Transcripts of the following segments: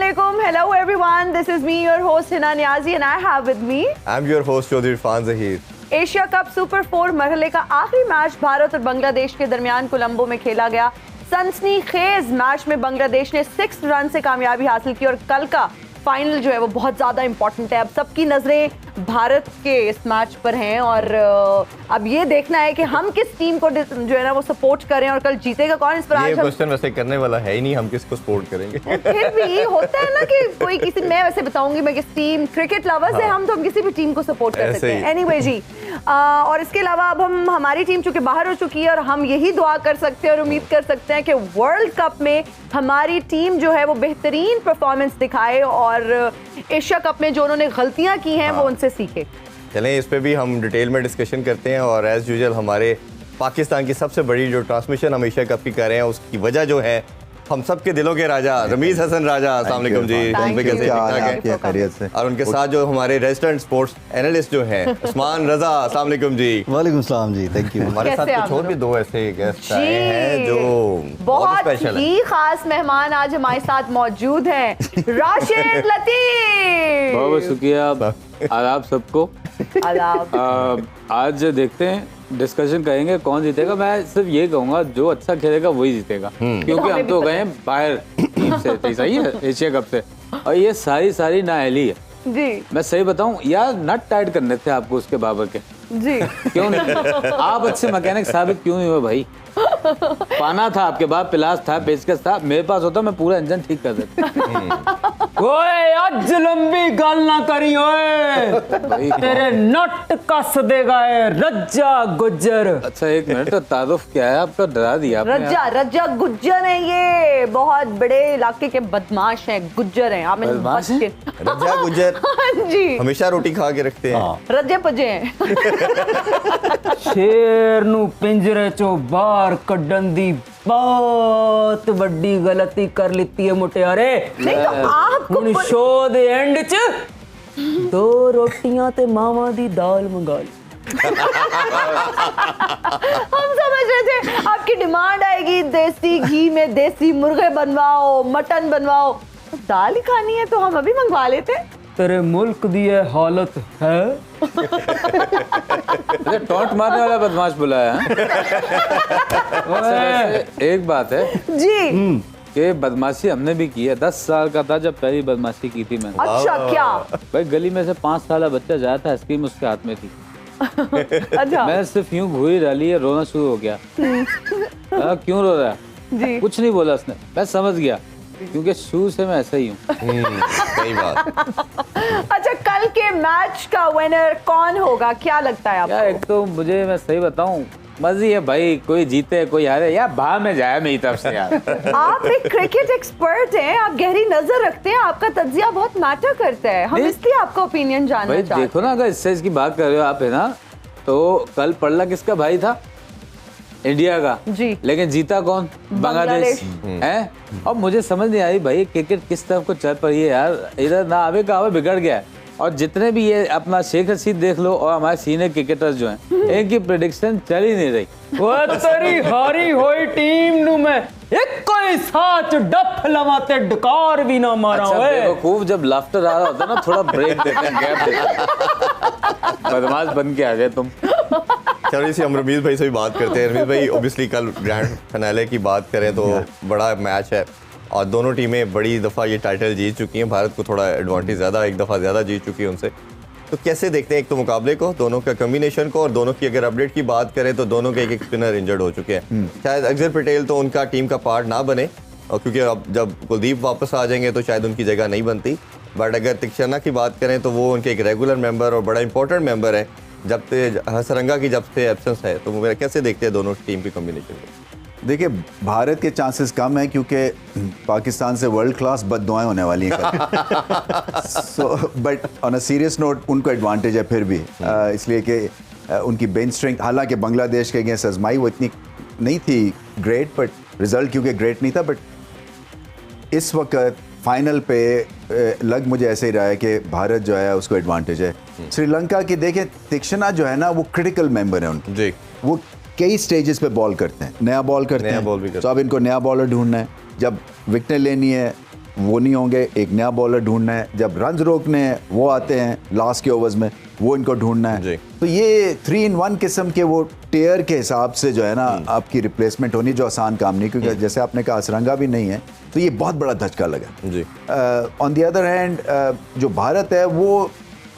Assalamualaikum. Hello everyone. This is me, your host Hina Niazi, and I have with me. I'm your host Chaudhry Irfan Zahir. Asia cup super 4 मरहले का आखिरी match Bharat और बांग्लादेश के दरमियान कोलंबो में खेला गया। सनसनीखेज मैच में बांग्लादेश ने 6 रन से कामयाबी हासिल की और कल का फाइनल जो है वो बहुत ज़्यादा इंपॉर्टेंट है। अब सबकी नज़रें भारत के इस मैच पर हैं और अब ये देखना है कि हम किस टीम को जो है ना वो सपोर्ट करें और कल जीतेगा कौन। इस पर ये आज क्वेश्चन वैसे करने वाला है ही नहीं, हम किसको सपोर्ट करेंगे। फिर भी होता है ना कि कोई किसी, मैं वैसे बताऊंगी मैं किस टीम, क्रिकेट लवर्स है हम तो हम किसी भी टीम को सपोर्ट कर सकते हैं। एनीवे जी, और इसके अलावा अब हमारी टीम चूंकि बाहर हो चुकी है और हम यही दुआ कर सकते हैं और उम्मीद कर सकते हैं कि वर्ल्ड कप में हमारी टीम जो है वो बेहतरीन परफॉर्मेंस दिखाए और एशिया कप में जो उन्होंने गलतियां की हैं वो उनसे सीखे। चलें इस पे भी हम डिटेल में डिस्कशन करते हैं। और एज यूजुअल हमारे पाकिस्तान की सबसे बड़ी जो ट्रांसमिशन हम एशिया कप की कर रहे हैं उसकी वजह जो है हम सबके दिलों के राजा रमीज हसन राजा, अस्सलाम वालेकुम जी, कैसे ठीक ठाक हैं? और उनके साथ जो हमारे रेजिडेंट स्पोर्ट्स एनालिस्ट जो हैं उस्मान रजा, अस्सलाम वालेकुम जी। वालेकुम सलाम जी, थैंक यू। हमारे साथ कुछ और भी 2 ऐसे गेस्ट आए हैं जो बहुत स्पेशल है। ही खास मेहमान आज हमारे साथ मौजूद हैं। राशिद लतीफ, बहुत शुक्रिया आदाब सबको। आदाब। आज देखते हैं, डिस्कशन करेंगे कौन जीतेगा। मैं सिर्फ ये कहूंगा जो अच्छा खेलेगा वही जीतेगा, क्योंकि हम तो गए हैं बाहर टीम से, सही है, एशिया कप से, और ये सारी नाअहली है जी। मैं सही बताऊं यार, नट टाइट करने थे आपको उसके बाबर के, जी क्यों नहीं? आप अच्छे मैकेनिक साबित क्यों नहीं हुए भाई? पाना था आपके बाद, पिलास था, पेचकस था, मेरे पास होता मैं पूरा इंजन ठीक कर देता। ओए आज लंबी गल ना करी ओए, तेरे नट कस देगा है रज्जा गुज्जर। अच्छा एक मिनट, तारुफ क्या है आपका? डरा दिया आपने। रज्जा गुज्जर है, ये बहुत बड़े इलाके के बदमाश हैं, गुज्जर हैं। आप बदमाश हैं? रजा गुजर जी हमेशा रोटी खा के रखते हैं। रज्जे पजे हैं। शेर नू पिंजरे चो बाहर कड्डन दी बहुत वड्डी गलती कर लिती है मुटियारे। नहीं तो आपको हुण शो दे एंड च 2 रोटियां ते मावां दी दाल मंगा ली। हम समझ रहे थे आपकी डिमांड आएगी देसी घी में देसी मुर्गे बनवाओ, मटन बनवाओ, दाल ही खानी है तो हम अभी मंगवा लेते। तेरे मुल्क दी ये हालत है। टॉन्ट मारने वाला बदमाश बुलाया है। एक बात है जी कि बदमाशी हमने भी की है। 10 साल का था जब पहली बदमाशी की थी मैंने। अच्छा क्या? भाई गली में से 5 साल बच्चा जाया था, आइसक्रीम उसके हाथ में थी। अच्छा मैं सिर्फ यूं घूरी डाली है, रोना शुरू हो गया। क्यों रो रहा है? जी कुछ नहीं बोला उसने, मैं समझ गया क्योंकि शुरू से मैं ऐसा ही हूँ। सही बात। अच्छा, कल के मैच का विनर कौन होगा, क्या लगता है आपको? यार एक तो मुझे, मैं सही बताऊं, मर्जी है भाई, कोई जीते कोई हारे, यार भाव में जाए मेरी तरफ से यार। आप एक क्रिकेट एक्सपर्ट हैं, आप गहरी नजर रखते हैं, आपका तज्जिया बहुत मैटर करता है, हम इसलिए आपका ओपिनियन जानना भाई चाहते हैं। देखो ना, अगर इससे इसकी बात कर रहे हो आप, है ना, तो कल पड़ला किसका भाई था? इंडिया का जी। लेकिन जीता कौन? बांग्लादेश है। और मुझे समझ नहीं आई भाई क्रिकेट किस तरफ को चल पड़ी है यार, इधर ना आवे का आवे बिगड़ गया है। और जितने भी ये अपना शेख रशीद देख लो और हमारे सीनियर क्रिकेटर्स जो हैं, इनकी प्रेडिक्शन चल ही नहीं रही। वो तेरी हारी हुई टीम नु मैं एक कोई साथ डफ लवाते डकार भी ना मारा अच्छा ओए। बेवकूफ, जब लाफ्टर आ रहा होता है ना, थोड़ा ब्रेक देते हैं, गैप देते हैं। बदमाश बन के आ गए तुम। चलो इसी हम रमीज भाई से भी बात करते हैं। रमीज भाई ओबियसली कल ग्रैंड फिनाले की बात करें तो बड़ा मैच है और दोनों टीमें बड़ी दफ़ा ये टाइटल जीत चुकी हैं। भारत को थोड़ा एडवांटेज ज़्यादा, एक दफ़ा ज़्यादा जीत चुकी है उनसे। तो कैसे देखते हैं एक तो मुकाबले को, दोनों का कम्बिनेशन को, और दोनों की अगर अपडेट की बात करें तो दोनों के एक स्पिनर इंजर्ड हो चुके हैं। शायद अक्षर पटेल तो उनका टीम का पार्ट ना बने, और क्योंकि अब जब कुलदीप वापस आ जाएंगे तो शायद उनकी जगह नहीं बनती। बट अगर तिक्षना की बात करें तो वो उनके एक रेगुलर मेंबर और बड़ा इंपॉर्टेंट मेंबर है। जब से हसरंगा की जब से एब्सेंस है, तो वो कैसे देखते हैं दोनों टीम की कॉम्बिनेशन को? देखिए, भारत के चांसेस कम है क्योंकि पाकिस्तान से वर्ल्ड क्लास बददुआएं होने वाली हैं। So but on a serious note उनको एडवांटेज है फिर भी, इसलिए कि उनकी बेंच स्ट्रेंथ, हालांकि बांग्लादेश के अगेंस्ट आजमाई वो इतनी नहीं थी ग्रेट, बट रिजल्ट क्योंकि ग्रेट नहीं था। बट इस वक्त फाइनल पे लग मुझे ऐसे ही रहा है कि भारत जो है उसको एडवांटेज है। श्रीलंका की देखें, तीक्षणा जो है ना वो क्रिटिकल मेंबर है उनके जी। वो कई स्टेजेस पे बॉल करते हैं, नया बॉल करते हैं, बॉल भी करते तो अब इनको नया बॉलर ढूंढना है। जब विकेटें लेनी है वो नहीं होंगे, एक नया बॉलर ढूंढना है, जब रन रोकने हैं वो आते हैं लास्ट के ओवर्स में, वो इनको ढूंढना है। तो ये 3-in-1 किस्म के वो टेयर के हिसाब से जो है ना आपकी रिप्लेसमेंट होनी, जो आसान काम नहीं, क्योंकि जैसे आपने कहा असरंगा भी नहीं है, तो ये बहुत बड़ा धचका लगा जी। ऑन द अदर हैंड जो भारत है वो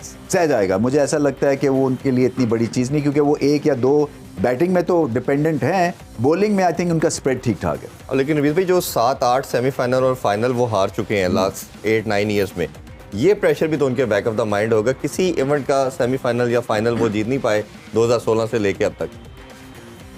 सह जाएगा, मुझे ऐसा लगता है कि वो उनके लिए इतनी बड़ी चीज़ नहीं, क्योंकि वो 1 या 2 बैटिंग में तो डिपेंडेंट हैं, बॉलिंग में आई थिंक उनका स्प्रेड ठीक ठाक है। लेकिन रवीज भाई जो 7-8 सेमीफाइनल और फाइनल वो हार चुके हैं लास्ट 8-9 ईयर्स में, ये प्रेशर भी तो उनके बैक ऑफ द माइंड होगा, किसी इवेंट का सेमीफाइनल या फाइनल वो जीत नहीं पाए 2016 से लेके अब तक।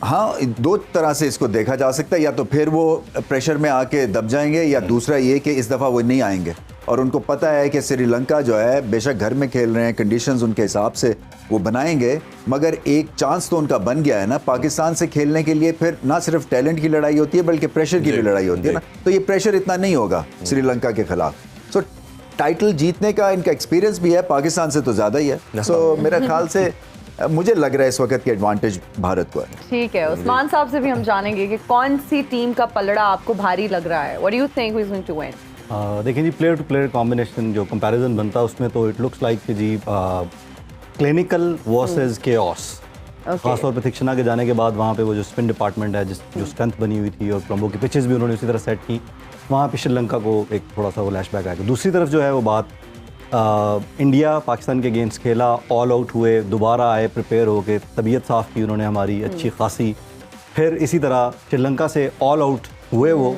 हाँ, 2 तरह से इसको देखा जा सकता है, या तो फिर वो प्रेशर में आके दब जाएंगे, या दूसरा ये कि इस दफ़ा वो नहीं आएंगे और उनको पता है कि श्रीलंका जो है बेशक घर में खेल रहे हैं, कंडीशंस उनके हिसाब से वो बनाएंगे, मगर एक चांस तो उनका बन गया है ना पाकिस्तान से खेलने के लिए। फिर ना सिर्फ टैलेंट की लड़ाई होती है बल्कि प्रेशर की भी लड़ाई होती है ना, तो ये प्रेशर इतना नहीं होगा श्रीलंका के खिलाफ। सो टाइटल जीतने का इनका एक्सपीरियंस भी है, पाकिस्तान से तो ज़्यादा ही है। सो मेरा ख्याल से मुझे लग रहा है इस वक्त की एडवांटेज भारत को है। ठीक है, उस्मान साहब से भी हम जानेंगे कि कौन सी टीम का पलड़ा आपको भारी लग रहा है। What do you think who is going to win? देखिए जी, प्लेयर टू प्लेयर कॉम्बिनेशन जो कंपैरिजन बनता है उसमें तो इट लुक्स लाइक कि जी क्लिनिकल वर्सेस केओस। खासतौर पर थिक्शना के जाने के बाद वहाँ पे वो जो स्पिन डिपार्टमेंट है, जो स्ट्रेंथ बनी हुई थी, और कोलंबो की पिचेस भी उन्होंने उसी तरह सेट की, वहाँ पे श्रीलंका को एक थोड़ा सा वो लैशबैक आएगा। दूसरी तरफ जो है वो बात इंडिया पाकिस्तान के अगेंस्ट खेला, ऑल आउट हुए, दोबारा आए प्रिपेयर हो के, तबीयत साफ़ की उन्होंने हमारी अच्छी खासी, फिर इसी तरह श्रीलंका से ऑल आउट हुए, वो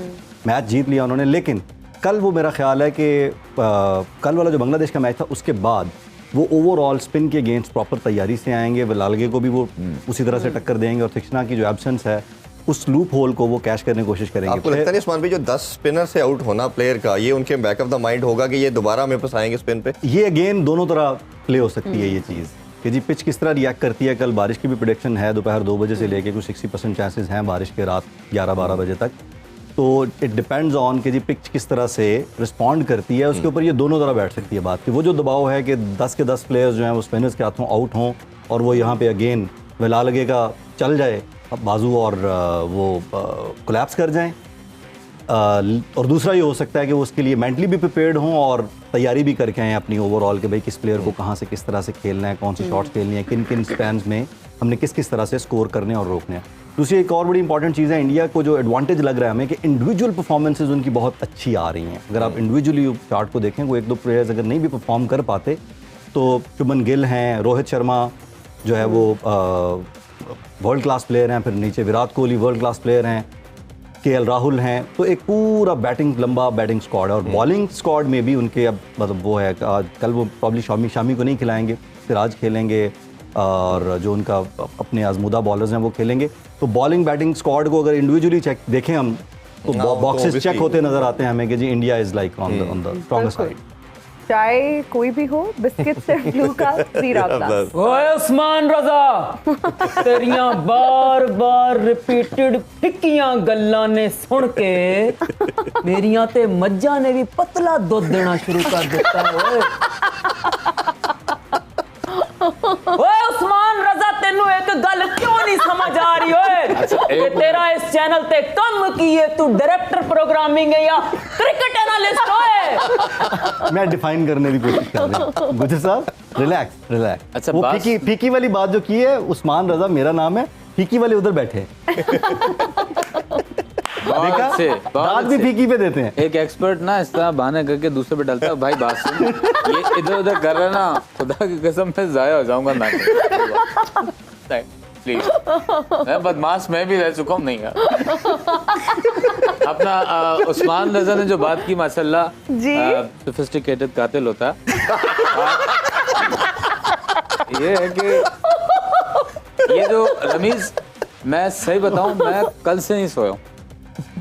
मैच जीत लिया उन्होंने। लेकिन कल वो मेरा ख्याल है कि कल वाला जो बांग्लादेश का मैच था उसके बाद वो ओवरऑल स्पिन के अगेंस्ट प्रॉपर तैयारी से आएंगे, लालगे को भी वो उसी तरह से टक्कर देंगे, और थिक्शना की जो एब्सेंस है उस लूप होल को वो कैश करने की कोशिश करेंगे। आपको लगता नहीं उस्मान भाई जो 10 स्पिनर से आउट होना प्लेयर का, ये उनके बैक ऑफ द माइंड होगा कि ये दोबारा वापस आएंगे स्पिन पे? ये अगेन दोनों तरह प्ले हो सकती है ये चीज़ कि जी पिच किस तरह रिएक्ट करती है। कल बारिश की भी प्रेडिक्शन है, दोपहर 2 बजे से लेके कुछ 60% चांसेस हैं बारिश के, रात 11-12 बजे तक। तो इट डिपेंड्स ऑन कि जी पिच किस तरह से रिस्पॉन्ड करती है, उसके ऊपर ये दोनों तरह बैठ सकती है बात कि वो जो दबाव है कि 10 के 10 प्लेयर्स जो हैं वो स्पिनर्स के हाथों आउट हों, और वो यहाँ पे अगेन वेला लगेगा चल जाए बाजू और वो कोलैप्स कर जाएं। और दूसरा ये हो सकता है कि वो उसके लिए मेंटली भी प्रिपेयर्ड हों और तैयारी भी करके आएँ अपनी ओवरऑल कि भाई किस प्लेयर को कहाँ से किस तरह से खेलना है, कौन सी शॉट्स खेलनी है, किन किन स्पैन्स में हमने किस किस तरह से स्कोर करने और रोकने हैं। दूसरी एक और बड़ी इंपॉर्टेंट चीज़ है, इंडिया को जो एडवांटेज लग रहा है हमें कि इंडिविजुअल परफॉर्मेंसेज उनकी बहुत अच्छी आ रही हैं। अगर आप इंडिविजुअली चार्ट को देखें, वो 1-2 प्लेयर्स अगर नहीं भी परफॉर्म कर पाते तो शुभमन गिल हैं, रोहित शर्मा जो है वो वर्ल्ड क्लास प्लेयर हैं, फिर नीचे Virat Kohli world class player हैं, केएल राहुल हैं, तो एक पूरा बैटिंग लंबा बैटिंग स्क्वाड है। और बॉलिंग स्क्वाड में भी उनके अब मतलब वो है, कल वो प्रॉब्ली शामी को नहीं खिलाएंगे, सिराज खेलेंगे और जो उनका अपने आजमूदा बॉलर्स हैं वो खेलेंगे। तो बॉलिंग बैटिंग स्क्वाड को अगर इंडिविजुअली चेक देखें हम तो बॉक्सेस चेक होते नजर आते हैं हमें कि जी India is like on the strongest side. चाहे कोई भी हो, बिस्किट से ब्लू का सीरा। ओए उस्मान रजा, तेरियां बार बार रिपीटेड फिक्कियां गल्लां ने सुन के मेरियां ते मज्जां ने भी पतला दुध देना शुरू कर दिता है। ओए उस्मान रजा, तेनू एक गल क्यों नहीं समझ आ रही ओए कि तेरा इस चैनल ते कम की है, तू डायरेक्टर प्रोग्रामिंग है या क्रिकेट एनालिस्ट ओए? मैं डिफाइन करने की कोशिश कर रहा हूं। गुजर साहब रिलैक्स। अच्छा, वो फीकी वाली बात जो की है, उस्मान रजा मेरा नाम है, फीकी वाले उधर बैठे देखा, बात भी फीकी पे देते हैं। एक एक्सपर्ट ना इस तरह बहाने करके दूसरे पे डालता है, भाई बात सुन, ये इधर उधर कर रहा ना, खुदा की कसम मैं जाया हो जाऊंगा ना प्लीज। मैं बदमाश मैं भी रह चुका हूँ, नहीं यार। अपना उस्मान रजा ने जो बात की माशाल्लाह, सोफिस्टिकेटेड कातिल होता है। ये है कि ये जो रमीज, मैं सही बताऊं, मैं कल से नहीं सोया हूँ।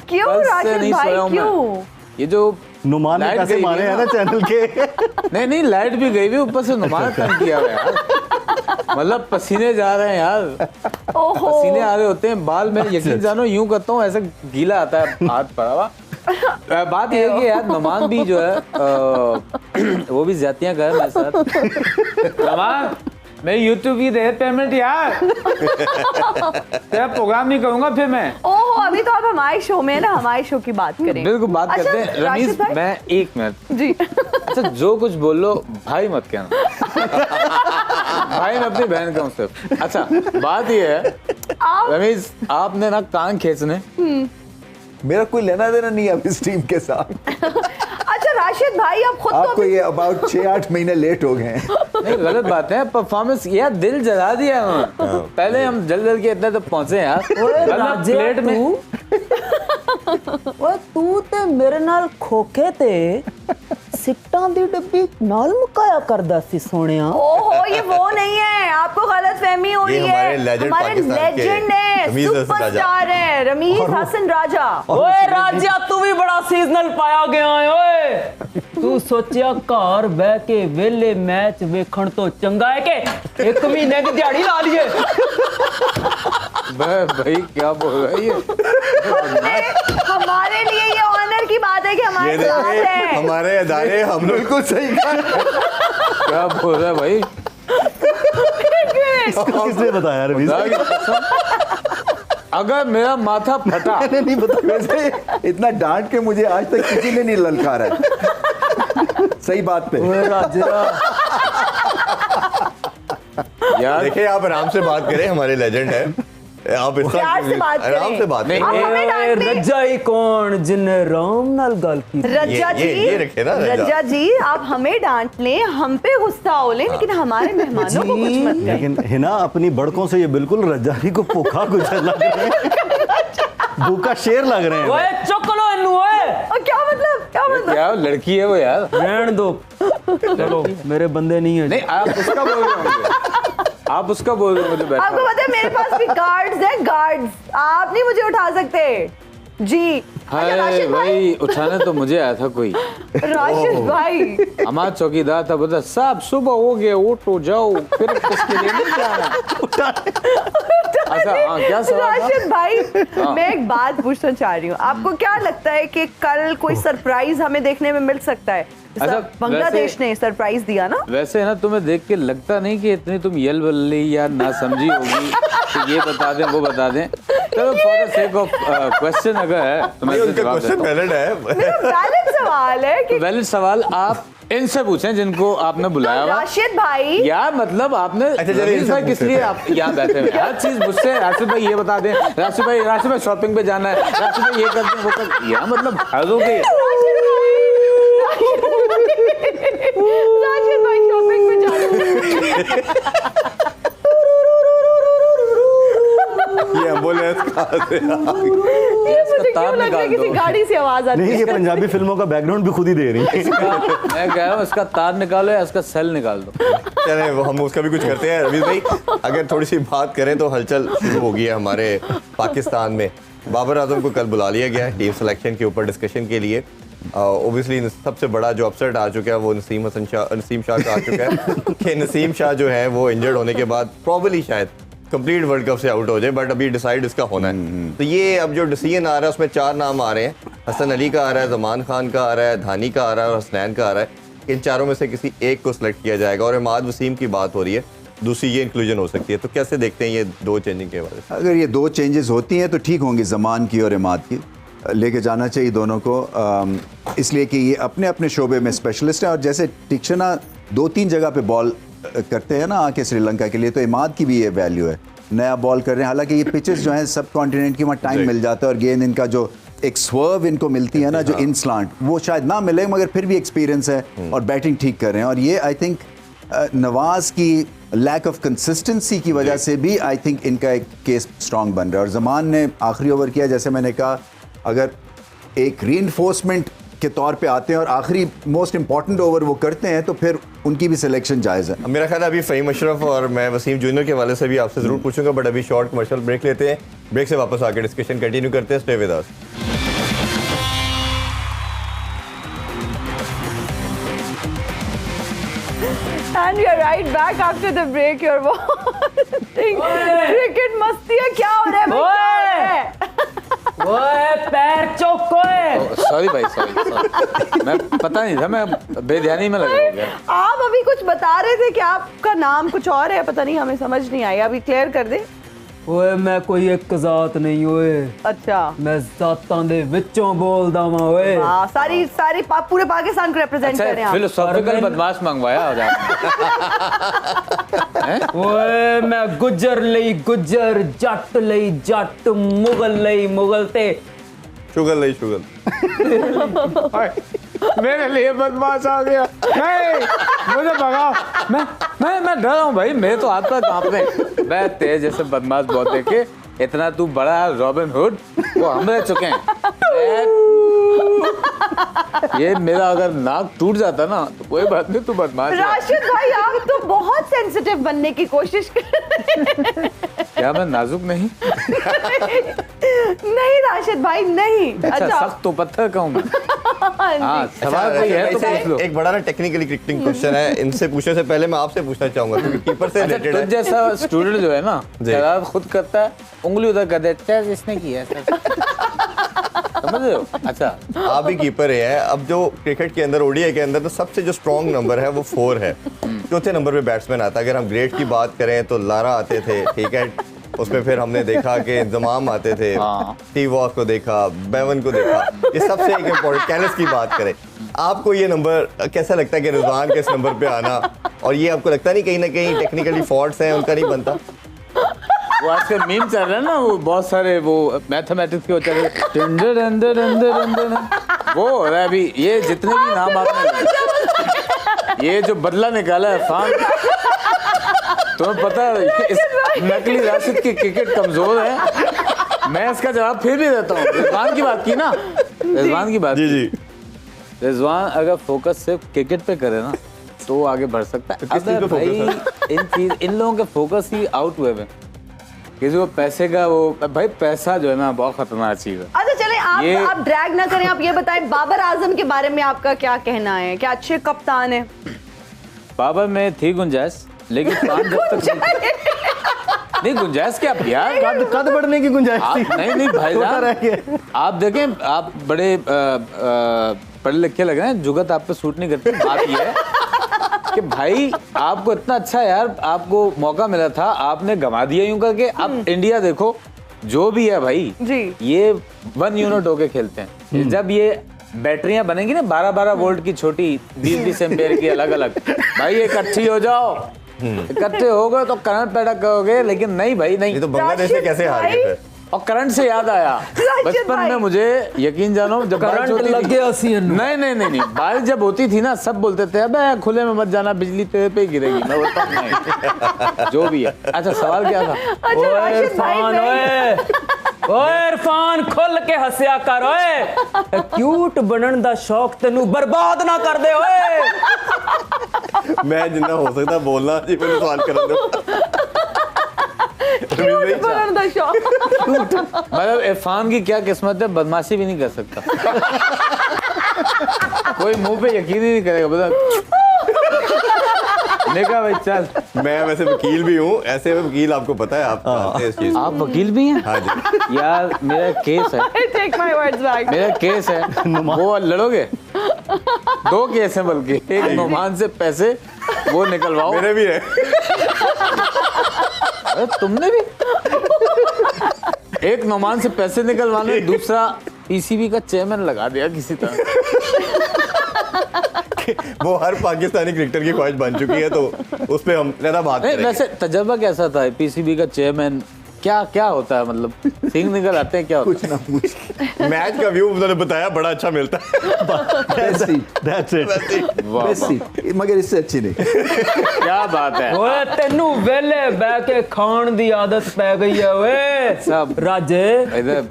क्यों राशिद भाई, क्यों? ये जो नुमान ने कैसे मारे हैं ना चैनल के। नहीं लाइट भी गई हुई, ऊपर से नुमान तंग किया हुआ है, मतलब पसीने जा रहे हैं यार, पसीने आ रहे होते हैं बाल में, यकीन जानो यूं करता हूँ ऐसा गीला आता है हाथ पड़ा हुआ। बात ये है कि यार नुमान भी जो है वो भी ज्यादतियां कर मेरे साथ। नुमान मैं YouTube की दे पेमेंट यार। तेरा प्रोग्राम नहीं करूंगा फिर मैं। ओहो, अभी तो आप हमारे शो में ना, हमारे शो की बात करें। बिल्कुल बात अच्छा, करते हैं। राशिद रमीज भाई? मैं एक मिनट जी। अच्छा जो कुछ बोलो भाई मत कहना। भाई मैं अपनी बहन कहूँ सिर्फ। अच्छा बात ये है रमीज, आपने ना कान खींचने, मेरा कोई लेना देना नहीं है अब इस टीम के साथ। अच्छा राशिद भाई, आप खुद आपको ये अबाउट 6-8 महीने लेट हो गए हैं। नहीं गलत बात है। परफॉर्मेंस यार दिल जला दिया उन्होंने। पहले हम जल्द के इतना तक पहुंचे यार। मतलब प्लेट में ओए तू ते मेरे नाल खोखे ते सिक्टां दी डब्बी नाल मुकाया करदा सी सोनिया। ओहो, ये वो नहीं है, आपको गलतफहमी हो रही है। हमारे लेजेंड है, सुपरस्टार है रमीज हसन राजा। ओए राजा तू भी बड़ा सीजनल पाया गया है। ओए तू सोचिया घर बह के वेले मैच वेखण तो चंगा है कि 1 महीने की दिहाड़ी ला लिए। भाई क्या बोल रहा है ये? हमारे लिए ये ऑनर की बात है कि हमारे साथ है। हमारे अदारे हम लोग बिल्कुल सही कहा। क्या बोल रहा है भाई? किसने बताया रवीज? अगर मेरा माथा फटा मैंने नहीं बताया। वैसे इतना डांट के मुझे आज तक किसी ने नहीं ललकारा है। सही बात पे। ओए राजा यार देखिए आप आराम से बात करें, हमारे लेजेंड है। आप इस प्यार से बात करें। आराम से बात करें। आप हमें डांट दें। रजाई कौन जिन्ने राम नाल गल की? रज्जा जी, ये रखे ना रज्जा। रज्जा जी, आप हमें डांट लें, हम पे गुस्सा हो लें, लेकिन हमारे मेहमानों को कुछ मत करें। लेकिन हिना अपनी बड़कों से ये बिल्कुल रज्जारी को पोखा गुजर लग रहे हैं। भूखा शेर लग रहे हैं। ओए चुक लो इन्नू। ओए और क्या मतलब, क्या मतलब? क्या लड़की है वो यार? रहन दो, चलो मेरे बंदे नहीं है। नहीं आप उसका बोल रहे होंगे, आप उसका बोल रहे हो मुझे बैठा। आपको पता है मेरे पास भी गार्ड्स हैं, गार्ड्स। आप नहीं मुझे उठा सकते जी। अच्छा हाय राशिद भाई, भाई उठाने तो मुझे आया था कोई। राशिद भाई, हमारा चौकीदार था, बोला साहब सुबह हो गए उठो जाओ, फिर किसके लिए नहीं जाना। अच्छा हाँ क्या सवाल था? राशिद भाई, मैं एक बात पूछना चाह रही हूँ। आपको क्या लगता है कि कल कोई सरप्राइज हमें देखने में मिल सकता है? अच्छा, बांग्लादेश ने सरप्राइज दिया ना। वैसे है ना, तुम्हें देख के लगता नहीं कि इतनी तुम यल बल्ली या ना समझी होगी कि ये बता दें वो बता दें। चलो for the sake of question अगर है तो मैं उनका जवाब क्वेश्चन देता हूं। वैलिड है। मेरा वैलिड सवाल है कि वैलिड सवाल आप इनसे पूछें जिनको आपने बुलाया हुआ। राशिद भाई, यार मतलब आपने अच्छा, चलिए रमीज इनसे भाई किस पूछते लिए हैं। आप यहाँ बैठे हुए हैं? हर चीज मुझसे राशिद भाई ये बता दें, राशिद भाई शॉपिंग पे जाना है, राशिद भाई ये करते हैं वो कर, यहाँ मतलब हद हो गई। राशिद भाई शॉपिंग पे जा रहे ये एम्बुलेंस कहाँ से आ गई? हैं। मुझे तार क्यों लग रहा है निकाल किसी दो। गाड़ी से आवाज आती नहीं, है। ये पंजाबी फिल्मों का बैकग्राउंड भी खुद ही दे रही है। मैं कह रहा हूँ इसका तार निकालो या इसका सेल निकाल दो। चले वो हम उसका भी कुछ करते हैं। रवीज भाई अगर थोड़ी सी बात करें तो हलचल शुरू हो गई है हमारे पाकिस्तान में। बाबर आजम को कल बुला लिया गया है टीम सिलेक्शन के ऊपर डिस्कशन के लिए। ओबियसली सबसे बड़ा जो अपसेट आ चुका है वो नसीम शाह का आ चुका है कि नसीम शाह जो है वो इंजर्ड होने के बाद प्रॉब्ली शायद कंप्लीट वर्ल्ड कप से आउट हो जाए, बट अभी डिसाइड इसका होना है। तो ये अब जो डिसीजन आ रहा है उसमें 4 नाम आ रहे हैं। हसन अली का आ रहा है, जमान खान का आ रहा है, धानी का आ रहा है और हसनैन का आ रहा है। इन चारों में से किसी एक को सिलेक्ट किया जाएगा और इमाद वसीम की बात हो रही है, दूसरी ये इंक्लूजन हो सकती है। तो कैसे देखते हैं ये 2 चेंजिंग के बारे में? अगर ये 2 चेंजेस होती हैं तो ठीक होंगी, जमान की और इमाद की। लेके जाना चाहिए दोनों को, इसलिए कि ये अपने अपने शोबे में स्पेशलिस्ट हैं। और जैसे टिक्शना 2-3 जगह पे बॉल करते हैं ना आके श्रीलंका के लिए, तो इमाद की भी ये वैल्यू है, नया बॉल कर रहे हैं। हालांकि ये पिचेस जो हैं सब कॉन्टिनेंट की, वहाँ टाइम मिल जाता है और गेंद इनका जो एक स्वर्व इनको मिलती है ना, जो इन स्लांट, वो शायद ना मिले, मगर फिर भी एक्सपीरियंस है और बैटिंग ठीक कर रहे हैं। और ये आई थिंक नवाज की लैक ऑफ कंसिस्टेंसी की वजह से भी आई थिंक इनका एक केस स्ट्रांग बन रहा है। और जमान ने आखिरी ओवर किया, जैसे मैंने कहा, अगर एक रीइंफोर्समेंट के तौर पे आते हैं और आखिरी मोस्ट इंपॉर्टेंट ओवर वो करते हैं तो फिर उनकी भी सिलेक्शन जायज़ है। मेरा ख्याल है अभी फ़हीम अशरफ और मैं वसीम जूनियर के हवाले से भी आपसे ज़रूर पूछूंगा, बट अभी शॉर्ट कमर्शियल ब्रेक लेते हैं। ब्रेक से वापस आके डिस्कशन कंटिन्यू करते हैं। Stay with us. And you're right back after the break. You're watching cricket मस्ती है, क्या हो रहा है भाई, क्या हो रहा है? ओए पैर चौक। ओए सॉरी भाई सॉरी, मैं पता नहीं था, मैं बेध्यानी में लगा हो गया। आप अभी कुछ कुछ बता रहे थे कि आपका नाम कुछ और है, पता नहीं, हमें समझ नहीं आया, अभी क्लियर कर दे। ओए मैं कोई एक ज़ात नहीं ओए, अच्छा, मैं ज़ातां दे विचों बोलदा वां ओए। हाँ, सारी पूरे पाकिस्तान को रिप्रेजेंट कर रहे हैं आप। फिलोसॉफिकल बदमाश मंगवाया हो ओए मैं गुजर लई गुजर, जट लई जट, मुगल लई मुगल ते शुगर नहीं शुगर। मेरे लिए बदमाश आ गया। नहीं, मुझे भगाओ। मैं डर रहा हूँ भाई, मेरे तो हाथ पर कांप रहे। मैं तेज जैसे बदमाश बहुत देखे, इतना तू बड़ा रॉबिन हुड, वो हम रह चुके हैं। ये मेरा अगर नाक टूट जाता ना तो कोई बात नहीं, तू बदमाश है। राशिद भाई आप तो बहुत सेंसिटिव बनने की कोशिश कर रहे हैं। क्या मैं नाजुक नहीं? नहीं राशिद भाई नहीं। अच्छा, सख्त तो पत्थर का हूँ मैं। हाँ, सवाल कोई है तो पूछ लो। एक बड़ा ना टेक्निकली क्रिकेटिंग क्वेश्चन है, इनसे पूछने से पहले मैं आपसे पूछना चाहूंगा क्योंकि कीपर से रिलेटेड है। जैसा स्टूडेंट जो है ना, शरारत खुद करता है, उंगली उधर कर देता है, जिसने किया है। समझ रहे हो? अच्छा, आप भी कीपर है। अब जो क्रिकेट के अंदर, ओडीआई के अंदर, तो सबसे जो स्ट्रॉन्ग नंबर है वो 4 है। चौथे नंबर पे बैट्समैन आता है। अगर हम ग्रेट की बात करें तो लारा आते थे, ठीक है, उसमें फिर हमने देखा कि इंतमाम आते थे, टी वॉक को देखा, बेवन को देखा। ये सबसे एक इम्पोर्टेंट, कैनस की बात करें, आपको ये नंबर कैसा लगता है कि रिजवान के इस नंबर पे आना, और ये आपको लगता नहीं कहीं ना कहीं टेक्निकली फॉल्ट्स हैं, उनका नहीं बनता? वो आजकल मीम चल रहा है ना, वो बहुत सारे वो मैथमेटिक्स के चल रहे, वो हो रहा है अभी। ये जितने भी नाम आपने, ये जो बदला निकाला है फान, तुम्हें पता है इस नकली राशिद की क्रिकेट कमजोर है। मैं इसका जवाब फिर भी देता हूँ। रिजवान की बात की ना, रिजवान की बात, जी। रिजवान अगर फोकस सिर्फ क्रिकेट पे करे ना तो वो आगे बढ़ सकता है। अगर भाई इन लोगों के फोकस ही आउट हुए हैं, किसी को पैसे का, वो भाई पैसा जो है ना बहुत खतरनाक चीज है। अच्छा चले, आप ड्रैग ना करें, आप ये बताएं बाबर आजम के बारे में आपका क्या कहना है? क्या अच्छे कप्तान है? बाबर में थी गुंजाइश, लेकिन जब तक नहीं गुंजाइश क्या यार, कद बढ़ने की गुंजाइश थी। नहीं भाई, आप देखें, आप बड़े पढ़े लिखे लग रहे हैं, जुगत आप पे सूट नहीं करती। बात ये है कि भाई आपको इतना अच्छा यार, आपको मौका मिला था, आपने गंवा दिया यूं करके। अब इंडिया देखो, जो भी है भाई जी, ये 1 यूनिट होके खेलते हैं। जब ये बैटरियां बनेंगी ना 12-12 वोल्ट की, छोटी 20-20 एम्पेयर की, अलग अलग, भाई इकट्ठी हो जाओ, इकट्ठे हो गए तो करंट पैदा करोगे। लेकिन नहीं भाई, नहीं। तो बांग्लादेश से कैसे हार गए फिर? और करंट से याद आया, बचपन में मुझे यकीन जानो, जब करंट लग गया सी, नहीं, बारिश जब होती थी ना, सब बोलते थे अबे खुले में मत जाना, बिजली तेरे पे गिरेगी। मैं बोलता नहीं, जो भी है। अच्छा, सवाल क्या था? ओए इरफान, ओए इरफान, खुल के हंसिया कर। ओए क्यूट बनन दा शौक तेनू बर्बाद ना कर दे। ओए मैं जितना हो सकता बोलना जी, मैंने सवाल कर दो। मतलब इरफान की क्या किस्मत है, बदमाशी भी नहीं कर सकता। कोई मुंह पे यकीन ही नहीं करेगा। बता देखा भाई, चल। मैं वैसे वकील भी हूँ, ऐसे वकील आपको पता है, आप जानते हैं इस चीज को। आप वकील भी हैं? हाँ जी। यार मेरा केस है, Take my words back. मेरा केस है, वो लड़ोगे? 2 केस है, बल्कि एक नुमान से पैसे वो निकलवाओ। मेरे भी है। अरे तुमने भी एक नुमान से पैसे निकलवाने, दूसरा पीसीबी का चेयरमैन लगा दिया किसी तरह। वो हर पाकिस्तानी क्रिकेटर की ख्वाहिश बन चुकी है, तो उस पे हम ज्यादा बात करेंगे। वैसे तजर्बा कैसा था पीसीबी का चेयरमैन? क्या होता है, मतलब सिंह निकल आते हैं क्या होता कुछ ना कुछ। मैच का व्यू उन्होंने बताया, बड़ा अच्छा मिलता है। That's it. वैसी, मगर इससे अच्छी नहीं। क्या बात है? ओए तेनू वेले बह के खान दी आदत पै गई है। ओए सब राजे इधर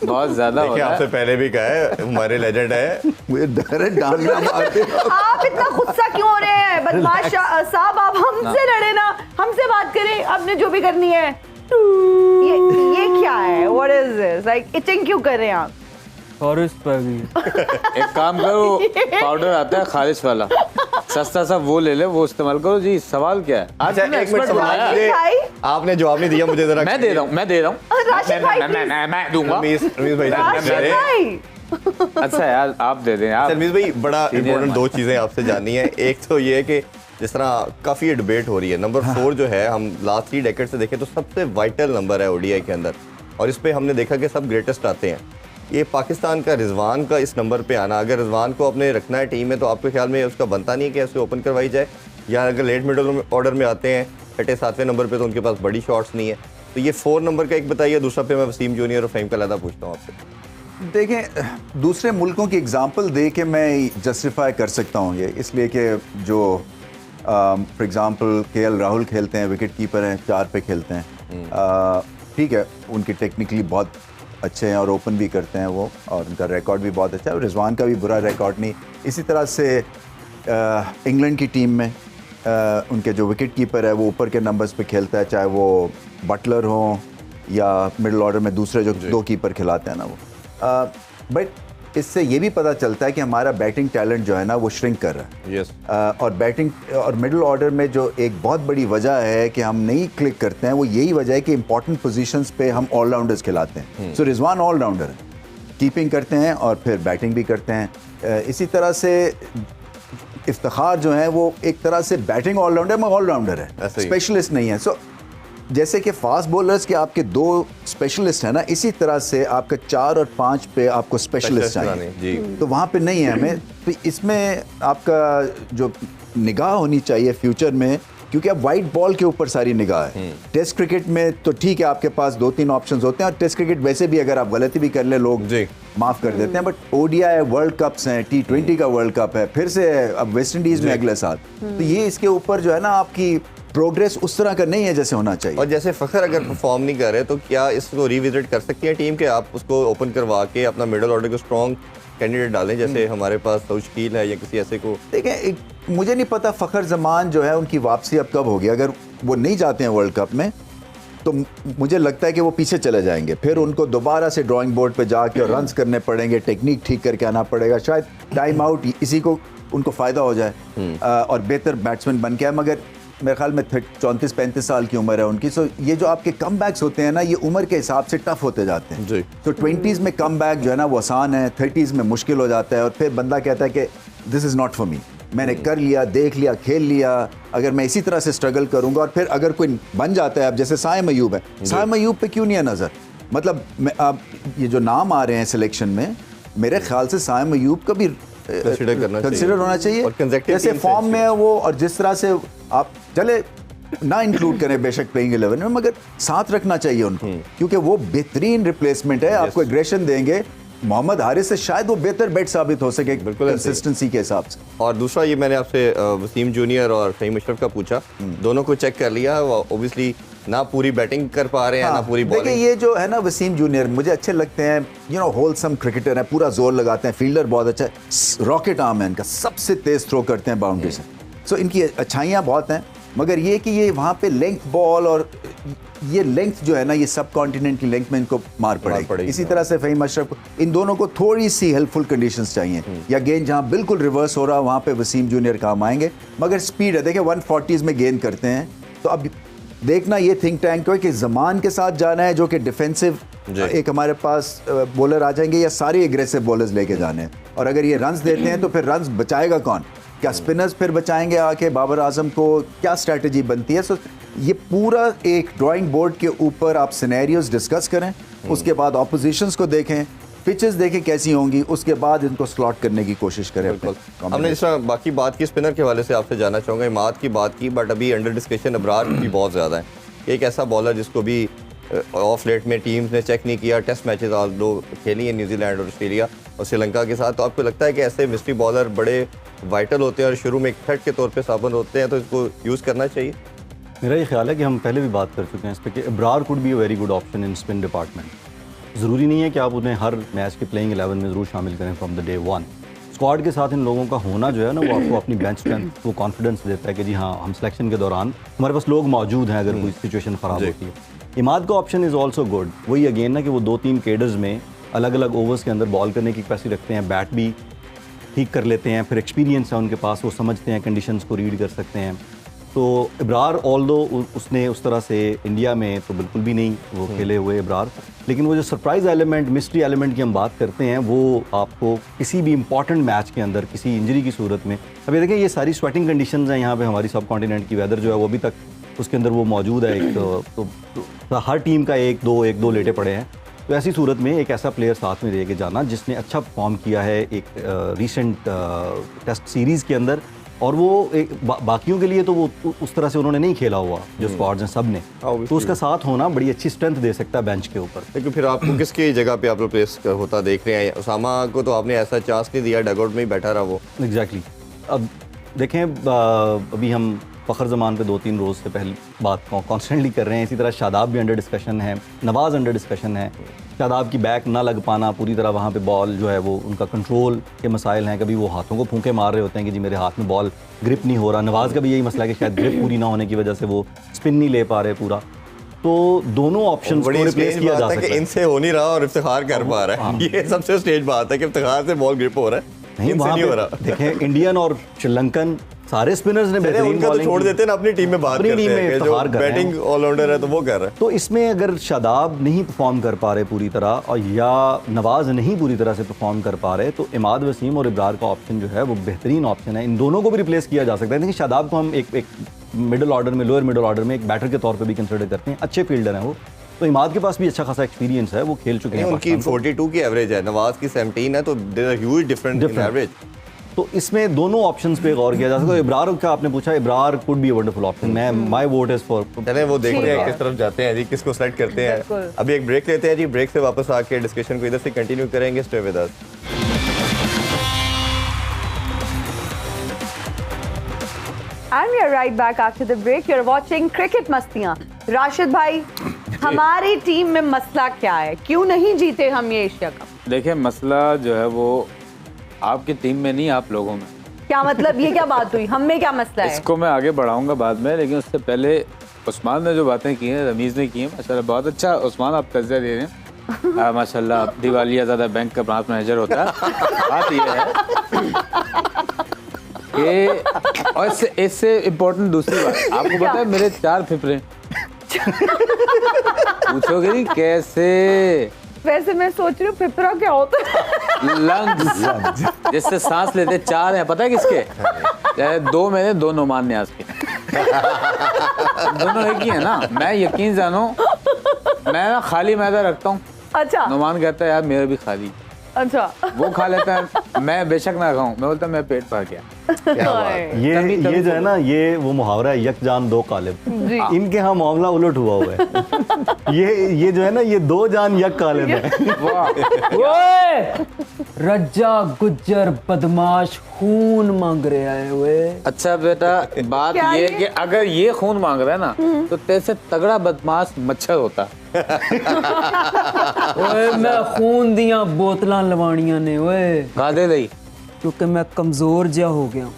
बहुत ज्यादा हो देखिए, रहा आपसे है। पहले भी कहा है, हमारे लेजेंड है। मुझे डर है, डांडा मारते हो। आप इतना गुस्सा क्यों हो रहे हैं? बदमाश साहब, आप हमसे लड़े ना, हमसे बात करें, आपने जो भी करनी है। ये क्या है? What is this? Like itching क्यों कर रहे हैं आप? बारिश पै गई। एक काम करो, पाउडर आता है खारिश वाला, सस्ता सा वो ले ले, वो इस्तेमाल करो। जी सवाल क्या है? अच्छा, तुमने एक मिनट expert बनाया है। मुझे, भाई। आपने जवाब नहीं दिया मुझे, जरा मैं दे रहा हूँ। राशिद भाई, मैं दूंगा। रमीज भाई, राशिद मेरे- भाई, अच्छा यार, आप दे दें आप। रमीज भाई, बड़ा Senior इंपॉर्टेंट हमारे। 2 चीजें आपसे जाननी है। एक तो ये है कि जिस तरह काफ़ी डिबेट हो रही है, नंबर 4 जो है, हम लास्ट 3 डेकेड से देखें तो सबसे वाइटल नंबर है ओडीआई के अंदर, और इस पे हमने देखा कि सब ग्रेटेस्ट आते हैं। ये पाकिस्तान का रिजवान का इस नंबर पे आना, अगर रिजवान को अपने रखना है टीम में तो आपके ख्याल में उसका बनता नहीं है कि उसे ओपन करवाई जाए, या अगर लेट मिडल ऑर्डर में आते हैं 6-7वें नंबर पे तो उनके पास बड़ी शॉट्स नहीं है। तो ये 4 नंबर का एक बताइए, दूसरा पे मैं वसीम जूनियर और फ़हीम का लहदा पूछता हूँ आपसे। देखें, दूसरे मुल्कों की एग्जांपल दे के मैं जस्टिफाई कर सकता हूँ ये, इसलिए कि जो फॉर एग्जांपल केएल राहुल खेलते हैं, विकेट कीपर हैं, 4 पे खेलते हैं, ठीक है, उनके टेक्निकली बहुत अच्छे हैं और ओपन भी करते हैं वो, और उनका रिकॉर्ड भी बहुत अच्छा है, और रिजवान का भी बुरा रिकॉर्ड नहीं। इसी तरह से इंग्लैंड की टीम में उनके जो विकेट कीपर है वो ऊपर के नंबर्स पे खेलता है, चाहे वो बटलर हो या मिडिल ऑर्डर में दूसरे जो 2 कीपर खिलाते हैं ना वो। बट इससे ये भी पता चलता है कि हमारा बैटिंग टैलेंट जो है ना वो श्रिंक कर रहा है। यस। और बैटिंग और मिडिल ऑर्डर में जो एक बहुत बड़ी वजह है कि हम नहीं क्लिक करते हैं, वो यही वजह है कि इंपॉर्टेंट पोजीशंस पे हम ऑलराउंडर्स खिलाते हैं। सो रिजवान ऑलराउंडर है, कीपिंग करते हैं और फिर बैटिंग भी करते हैं। इसी तरह से इफ्तिखार जो है वो एक तरह से बैटिंग ऑलराउंडर में ऑलराउंडर है, स्पेशलिस्ट नहीं है। सो जैसे कि फास्ट बॉलर्स के आपके 2 स्पेशलिस्ट हैं ना, इसी तरह से आपका 4 और 5 पे आपको स्पेशलिस्ट चाहिए, तो वहाँ पे नहीं है हमें। तो इसमें आपका जो निगाह होनी चाहिए फ्यूचर में, क्योंकि अब वाइट बॉल के ऊपर सारी निगाह है। टेस्ट क्रिकेट में तो ठीक है, आपके पास 2-3 ऑप्शंस होते हैं, और टेस्ट क्रिकेट वैसे भी अगर आप गलती भी कर ले लोग माफ़ कर देते हैं, बट ओडीआई वर्ल्ड कप्स हैं, T20 का वर्ल्ड कप है, फिर से अब वेस्ट इंडीज़ में अगले साल, तो ये इसके ऊपर जो है ना आपकी प्रोग्रेस उस तरह का नहीं है जैसे होना चाहिए। और जैसे फ़खर अगर परफॉर्म नहीं कर रहे तो क्या इसको रिविजिट कर सकती है टीम के, आप उसको ओपन करवा के अपना मिडिल ऑर्डर को स्ट्रॉन्ग कैंडिडेट डालें, जैसे हमारे पास तौशील है या किसी ऐसे को? देखें, मुझे नहीं पता फ़खर जमान जो है उनकी वापसी अब कब होगी। अगर वो नहीं जाते हैं वर्ल्ड कप में तो मुझे लगता है कि वो पीछे चले जाएंगे, फिर उनको दोबारा से ड्राइंग बोर्ड पे जाके रन्स करने पड़ेंगे, टेक्निक ठीक करके आना पड़ेगा, शायद टाइम आउट इसी को उनको फ़ायदा हो जाए और बेहतर बैट्समैन बन के आए। मगर मेरे ख्याल में 34-35 साल की उम्र है उनकी। सो ये जो आपके कम बैक्स होते हैं ना, ये उम्र के हिसाब से टफ होते जाते हैं जी। तो 20s में कम बैक जो है ना वो आसान है, 30s में मुश्किल हो जाता है, और फिर बंदा कहता है कि this is not for me, मैंने कर लिया, देख लिया, खेल लिया, अगर मैं इसी तरह से स्ट्रगल करूंगा। और फिर अगर कोई बन जाता है, अब जैसे साइम अयूब है, साइम अयूब पे क्यों नहीं है नज़र? मतलब अब ये जो नाम आ रहे हैं सिलेक्शन में, मेरे ख्याल से साइम अयूब का भी कंसिडर होना चाहिए, जैसे फॉर्म में है वो, और जिस तरह से आप चले ना इंक्लूड करें बेशक प्लेइंग 11 में, मगर साथ रखना चाहिए उनको, क्योंकि वो बेहतरीन रिप्लेसमेंट है, आपको एग्रेशन देंगे। मोहम्मद हारिस से शायद वो बेहतर बैट साबित हो सके कंसिस्टेंसी के हिसाब से। और दूसरा ये मैंने आपसे वसीम जूनियर और फ़हीम अशरफ का पूछा, दोनों को चेक कर लिया, ऑब्वियसली ना पूरी बैटिंग कर पा रहे हैं ना पूरी बॉलिंग। देखिए, ये जो है ना वसीम जूनियर मुझे अच्छे लगते हैं, यू नो होलसम क्रिकेटर है, पूरा जोर लगाते हैं, फील्डर बहुत अच्छा है, रॉकेट आर्म है इनका, सबसे तेज थ्रो करते हैं बाउंड्री से। सो इनकी अच्छाइयाँ बहुत हैं, मगर ये कि ये वहाँ पे लेंथ बॉल और ये लेंथ जो है ना, ये सब कॉन्टिनेंट की लेंथ में इनको मार पड़ेगी। इसी तरह से फ़हीम अशरफ, इन दोनों को थोड़ी सी हेल्पफुल कंडीशंस चाहिए, या गेंद जहाँ बिल्कुल रिवर्स हो रहा है वहाँ पे वसीम जूनियर काम आएंगे। मगर स्पीड है, देखिए 140s में गेंद करते हैं, तो अब देखना ये थिंक टैंक को है कि ज़मान के साथ जाना है जो कि डिफेंसिव एक हमारे पास बॉलर आ जाएंगे, या सारे एग्रेसिव बॉलर्स लेके जाने हैं। और अगर ये रन्स देते हैं तो फिर रन्स बचाएगा कौन? क्या स्पिनर्स फिर बचाएंगे आके बाबर आजम को? क्या स्ट्रेटजी बनती है? सो ये पूरा एक ड्राइंग बोर्ड के ऊपर आप सिनेरियोज डिस्कस करें, उसके बाद ऑपोजिशंस को देखें, पिचेस देखें कैसी होंगी, उसके बाद इनको स्लॉट करने की कोशिश करें। हमने जिस तरह बाकी बात की स्पिनर के हवाले से आपसे जानना चाहूँगा, इमाद की बात की, बट अभी अंडर डिस्कशन अबरार भी बहुत ज़्यादा है। एक ऐसा बॉलर जिसको भी ऑफ लेट में टीम्स ने चेक नहीं किया, टेस्ट मैचेस आज लोग खेली हैं न्यूजीलैंड और ऑस्ट्रेलिया और श्रीलंका के साथ, तो आपको लगता है कि ऐसे मिस्ट्री बॉलर बड़े वाइटल होते हैं और शुरू में एक थ्रेट के तौर पे साबित होते हैं, तो इसको यूज़ करना चाहिए? मेरा ये ख्याल है कि हम पहले भी बात कर चुके हैं इस पर कि Abrar could be a very good option in spin department. ज़रूरी नहीं है कि आप उन्हें हर मैच के प्लेइंग 11 में ज़रूर शामिल करें from the day one. Squad के साथ इन लोगों का होना जो है ना, वो आपको अपनी बेंच स्ट्रेंथ वो कॉन्फिडेंस देता है कि जी हाँ, हम सिलेक्शन के दौरान हमारे पास लोग मौजूद हैं अगर कोई सिचुएशन ख़राब होती है। इमाद का ऑप्शन इज़ ऑल्सो गुड, वही अगेन ना कि वो 2-3 केडर्स में अलग अलग ओवर्स के अंदर बॉल करने की कैपेसिटी रखते हैं, बैट भी ठीक कर लेते हैं, फिर एक्सपीरियंस है उनके पास, वो समझते हैं, कंडीशंस को रीड कर सकते हैं। तो इब्रार ऑल्दो उसने उस तरह से इंडिया में तो बिल्कुल भी नहीं वो खेले हुए इब्रार, लेकिन वो जो सरप्राइज एलिमेंट, मिस्ट्री एलिमेंट की हम बात करते हैं, वो आपको किसी भी इंपॉर्टेंट मैच के अंदर किसी इंजरी की सूरत में, अभी देखें ये सारी स्वेटिंग कंडीशंस हैं यहाँ पे, हमारी सब कॉन्टिनेंट की वेदर जो है वो अभी तक उसके अंदर वो मौजूद है। एक तो हर टीम का एक दो लेटे पड़े हैं, तो ऐसी सूरत में एक ऐसा प्लेयर साथ में लेके जाना जिसने अच्छा परफॉर्म किया है एक रिसेंट टेस्ट सीरीज़ के अंदर, और वो एक बाकियों के लिए तो वो उस तरह से उन्होंने नहीं खेला हुआ जो स्क्वाड्स हैं सब ने, तो उसका साथ होना बड़ी अच्छी स्ट्रेंथ दे सकता है बेंच के ऊपर। लेकिन फिर आपको किसकी जगह पे आप रिप्लेस होता देख रहे हैं? उसामा को तो आपने ऐसा चांस नहीं दिया, डगआउट में ही बैठा रहा वो। एग्जैक्टली। अब देखें अभी हम फ़खर ज़मान पे 2-3 रोज़ से पहले बात कॉन्स्टेंटली कर रहे हैं, इसी तरह शादाब भी अंडर डिस्कशन है, नवाज़ अंडर डिस्कशन है। शादाब की बैक ना लग पाना पूरी तरह, वहाँ पे बॉल जो है वो उनका कंट्रोल के मसाइल हैं, कभी वो हाथों को फूंके मार रहे होते हैं कि जी मेरे हाथ में बॉल ग्रिप नहीं हो रहा। नवाज़ का भी यही मसला है कि शायद ग्रिप पूरी ना होने की वजह से वो स्पिन नहीं ले पा रहे पूरा। तो दोनों ऑप्शन को रिप्लेस किया जा सकता है। इनसे हो नहीं रहा और इफ्तिखार कर पा रहा है, ये सबसे स्टेज बात है कि इफ्तिखार से बॉल ग्रिप हो रहा है, नहीं वहाँ नहीं हो रहा। देखें इंडियन और श्रीलंकन सारे स्पिनर्स ने बेहतरीन बॉलिंग छोड़ देते हैं ना, अपनी टीम में बात करते हैं कि जो बैटिंग ऑलराउंडर है तो वो कर रहा है। तो इसमें अगर शादाब नहीं परफॉर्म कर पा रहे पूरी तरह, और या नवाज नहीं पूरी तरह से परफॉर्म कर पा रहे, तो इमाद वसीम और इब्रार का ऑप्शन जो है वो बेहतरीन ऑप्शन है। इन दोनों को भी रिप्लेस किया जा सकता है। देखिए शादाब को हम एक मिडिल ऑर्डर में, लोअर मिडिल ऑर्डर में एक बैटर के तौर पर भी कंसिडर करते हैं, अच्छे फील्डर हैं वो। तो इमाद के पास भी अच्छा खासा एक्सपीरियंस है, वो खेल चुके हैं। उनकी 42 की एवरेज है, नवाज की 17 है, तो there are huge difference in average. तो इसमें दोनों ऑप्शंस पे गौर किया जा सकता है। इब्रार का आपने पूछा, Ibrar could be a wonderful option. मैं माय वोट इज फॉर। चलें वो देखते हैं किस तरफ जाते हैं जी, किसको सेलेक्ट करते हैं। अभी एक ब्रेक लेते हैं जी, ब्रेक से वापस आके डिस्कशन को इधर से कंटिन्यू करेंगे। Stay with us. And we are right back after the break. You're watching Cricket मस्तियाँ। राशिद भाई, हमारी टीम में मसला क्या है, क्यों नहीं जीते हम ये एशिया कप? देखिए मसला जो है वो आपकी टीम में नहीं, आप लोगों में। क्या मतलब, ये क्या बात हुई? हम में क्या मसला है? इसको मैं आगे बढ़ाऊंगा बाद में, लेकिन उससे पहले उस्मान ने जो बातें की हैं, रमीज ने की हैं, माशाल्लाह बहुत अच्छा। उस्मान आप तज़किया दे रहे हैं माशाल्लाह। दिवालिया ज़्यादा बैंक का ब्रांच मैनेजर होता है। बात ये है कि, और इससे इम्पोर्टेंट दूसरी बात, आपको पता है मेरे 4 फेफड़े। पूछोगे नहीं कैसे? वैसे मैं सोच रही हूँ फेफड़ा क्या होता है? लंग्स, जिससे सांस लेते 4 हैं, पता है किसके? 2 मेरे, 2 नोमान न्याज के। दोनों एक ही है ना। मैं यकीन जानो, मैं ना खाली मैदा रखता हूँ। अच्छा। नोमान कहता है यार मेरा भी खाली। अच्छा। वो खा लेता है, मैं बेशक ना खाऊं, मैं बोलता मैं पेट भर गया। ये जो है ना, ये वो मुहावरा है, यक जान दो कालिब। इनके यहाँ मामला उलट हुआ हुआ है। ये जो है ना, ये 2 जान यक कालिब है। ओए रज्जा गुज्जर बदमाश खून मांग रहे हैं वे। अच्छा बेटा, बात ये कि अगर ये खून मांग रहा है ना, तो तेरे से तगड़ा बदमाश मच्छर होता। ओए मैं खून दिया बोतलां लवानियां ने ओए, गादे नहीं, क्योंकि मैं कमजोर जा हो गया।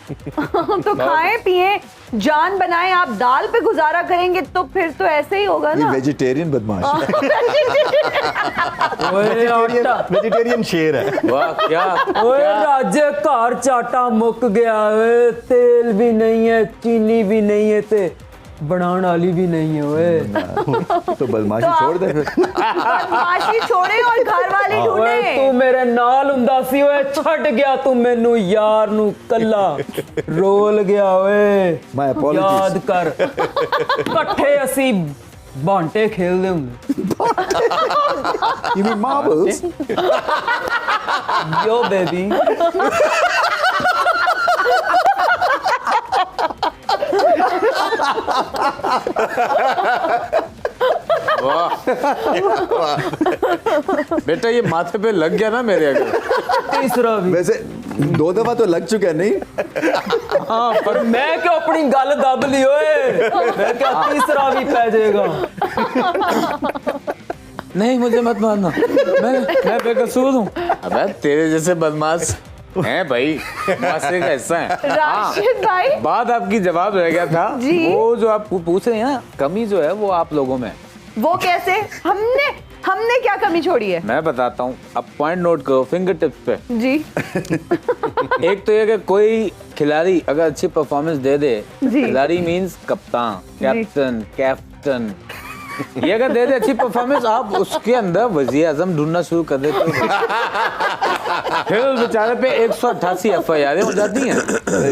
तो खाएं पिए, जान बनाएं। आप दाल पे गुजारा करेंगे तो फिर तो ऐसे ही होगा ना। ये वेजिटेरियन बदमाश वेजिटेरियन शेर है। वाह क्या। ओए राजे घर चाटा मुक गया, ओए तेल भी नहीं है, चीनी भी नहीं है, ते बनाने वाली भी नहीं है। ओए तो बदमाशी छोड़ दे फिर। बदमाशी छोड़े और घर वाले ढूंढे। तू मेरे नाल हुंदा सी, ओए छड़ गया तू मैनू यार नू कल्ला, रोल गया। ओए My apologies. याद कर, इकट्ठे असी बांटे खेलदे हुंदे। You mean marbles? Yo baby. बेटा ये माथे पे लग गया ना मेरे, अगर तीसरा भी। वैसे 2 दफा तो लग चुका है नहीं? हाँ, पर मैं क्यों अपनी गल दब ली ओए? मैं क्या तीसरा भी पै जाएगा? नहीं मुझे मत मारना, मैं बेकसूर हूँ। अबे तेरे जैसे बदमाश हैं भाई, मास्टर का हिस्सा है। राशिद भाई, बात आपकी जवाब रह गया था। वो जो आप पूछ रहे हैं ना, कमी जो है वो आप लोगों में। वो कैसे? हमने हमने क्या कमी छोड़ी है? मैं बताता हूँ, अब पॉइंट नोट करो फिंगर टिप्स पे। जी एक तो ये कि कोई खिलाड़ी अगर अच्छी परफॉर्मेंस दे दे, जी। खिलाड़ी मींस कप्तान, कैप्टन ये अगर दे दे अच्छी परफॉर्मेंस, आप उसके अंदर वजीर आजम ढूंढना शुरू कर देते हो। फिर उस बेचारे पे 188 FIR हो जाती हैं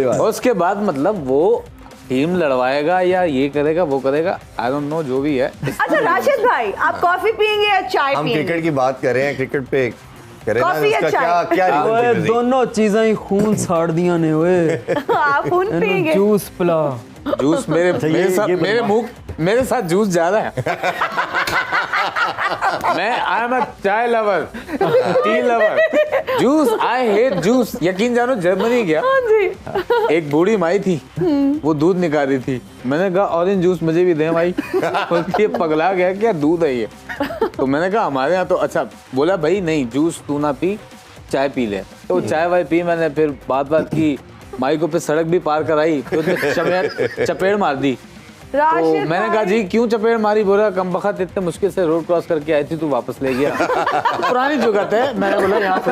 और उसके बाद मतलब वो टीम लड़वाएगा या ये करेगा वो करेगा, आई डोंट नो, जो भी है। अच्छा राशिद भाई, आप कॉफी पियेंगे या चाय हम पियेंगे? क्रिकेट की बात कर रहे हैं, क्रिकेट पे करें ना, कॉफी या इसका चाय? क्या क्या ओए reason थी? दोनों चीजें ही खून साड़ दिया ने ओए। आप खून पियेंगे? जूस पिला। जूस मेरे साथ जूस ज्यादा है। मैं आई एम अ चाय lover, tea lover, juice I hate juice. यकीन जानो जर्मनी गया, हाँ जी। एक बूढ़ी माई थी, वो दूध निकाल रही थी, मैंने कहा ऑरेंज जूस मुझे भी दे माई। ये पगला गया क्या दूध है ये? तो मैंने कहा हमारे यहाँ तो अच्छा, बोला भाई नहीं जूस तू ना पी, चाय पी ले। तो चाय वाय पी मैंने, फिर बात की माई को, फिर सड़क भी पार कराई, तो उसने चपेड़ मार दी। तो मैंने कहा जी क्यों चपेड़ मारी? बोला कम बखत इतने मुश्किल से रोड क्रॉस करके आई थी, तू वापस ले गया। पुरानी जुगत है। मैंने बोला यहाँ से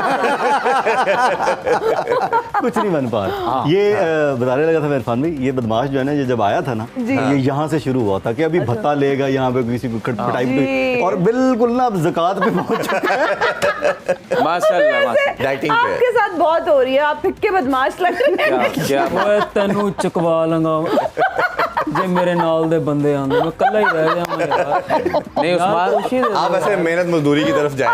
कुछ नहीं बन पा रहा। ये बताने लगा था इरफान भाई, ये बदमाश जो है ना, ये जब आया था ना, ये यहाँ से शुरू हुआ था कि अभी भत्ता लेगा यहाँ पे किसी को खटपटाई पे, और बिल्कुल ना अब ज़कात पे पहुंच चुका है। माशाल्लाह डाइटिंग पे आपके साथ बहुत हो रही है, आप फिक्के बदमाश लग रहे हैं। क्या ओए तेनू चकवा लंगा जे मेरे नाल दे बंदे आंदे, मैं कल्ला ही रह जाऊंगा यार। नहीं उस्मान, आप ऐसे मेहनत मजदूरी की तरफ जाएं।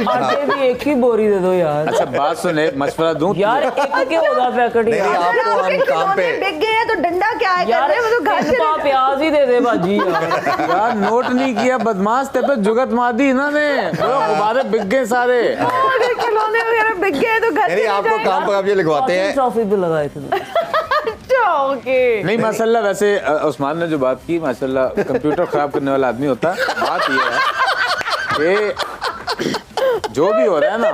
आटे भी एक ही बोरी दे दो यार। अच्छा बात सुने, मशवरा दूं यार एक के होगा पैकेट नहीं, यार। आप तो हम काम पे बिक गए हैं तो डंडा क्या है यार करने में, तो घर से एक पाव प्याज ही दे दे बाजी यार। यार नोट नहीं किया बदमाश, ते पे जुगत मार दी इन्होंने, गुब्बारे बिक गए सारे। अगर खिलौने वगैरह बिक गए तो घर नहीं, आपको काम पर आप ये लगवाते हैं। ट्रॉफी भी लगाए थे। ओके नहीं माशाल्लाह, वैसे उस्मान ने जो बात की माशाल्लाह, कंप्यूटर खराब करने वाला आदमी होता है। बात ये है कि जो भी हो रहा है ना,